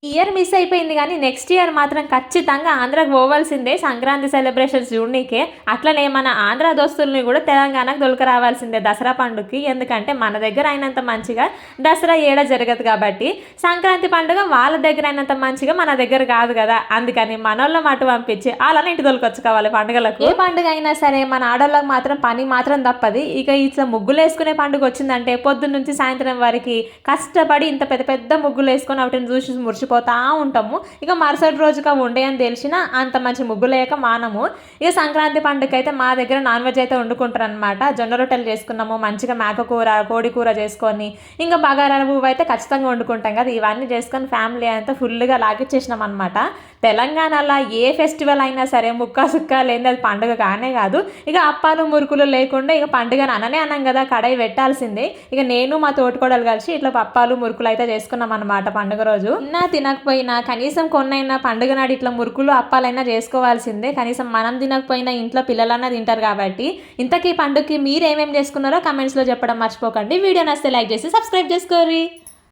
Year miss అయిపోయింది గానీ, next year మాత్రం ఖచ్చితంగా ఆంధ్రాకి పోవాల్సిందే సంక్రాంతి సెలబ్రేషన్స్ జూడనీకే. అట్లనే మన ఆంధ్ర దోస్తుల్ని గూడా తెలంగాణకు దొలకరావాల్సిందే దసరా పండుగకి. ఎందుకంటే, మన దగ్గర అయినంత మంచిగా దసరా ఏడ జరగదు గాబట్టి, సంక్రాంతి పండుగ వాళ్ళ దగ్గర అయినంత మంచిగా మన దగ్గర గాదు గదా! అందుకని మనోళ్ళని అటు పంపించి ఆళ్ళని ఇటు దొలకొచ్చుకోవాలి పండుగలకు. ఏ పండుగ అయినా సరే మన ఆడోళ్ళకి మాత్రం పని మాత్రం తప్పది. ఇక ఇట్లా ముగ్గులేసుకునే పండుగొచ్చిందంటే పొద్దున్నుంచి సాయంత్రం వరకి కష్టపడి ఇంత పెద్ద పెద్ద ముగ్గులేసుకొని వాటిని చూసి మురిసిపోతా ఉంటాము. ఇక మరుసటి రోజుకి అవి ఉండయని తెలిసినా అంత మంచి ముగ్గులేయక మానము. ఇక సంక్రాంతి పండుగకైతే మా దగ్గర నాన్ వెజ్ అయితే వండుకుంటారనమాట. జొన్న రొట్టెలు చేసుకున్నాము, మంచిగా మేక కూర, కోడి కూర చేసుకొని, ఇంకా బగారా పువ్వు అయితే ఖచ్చితంగా వండుకుంటాం కదా! ఇవన్నీ చేసుకొని ఫ్యామిలీ అంతా ఫుల్‌గా లాగిచ్చేసినాం అనమాట. తెలంగాణలో ఏ ఫెస్టివల్ అయినా సరే ముక్క సుక్క లేనిది అది పండుగ కానే కాదు. ఇక అప్పాలు, మురుకులు లేకుండా ఇక పండుగని అననే అనం కదా! కడాయి పెట్టాల్సిందే. ఇక నేను మా తోటికోడలు కలిసి ఇట్లా పప్పాలు, మురుకులు అయితే చేసుకున్నాం అనమాట పండుగ రోజు. తినకపోయినా కనీసం కొన్నైనా పండుగ నాడు ఇట్లా మురుకులు, అప్పాలైనా చేసుకోవాల్సిందే. కనీసం మనం తినకపోయినా ఇంట్లో పిల్లలన్నా తింటారు కాబట్టి. ఇంతకీ పండుగకి మీరేమేం చేసుకున్నారో కమెంట్స్‌లో చెప్పడం మర్చిపోకండి. వీడియో నచ్చితే లైక్ చేసి సబ్స్క్రైబ్ చేసుకోర్రి.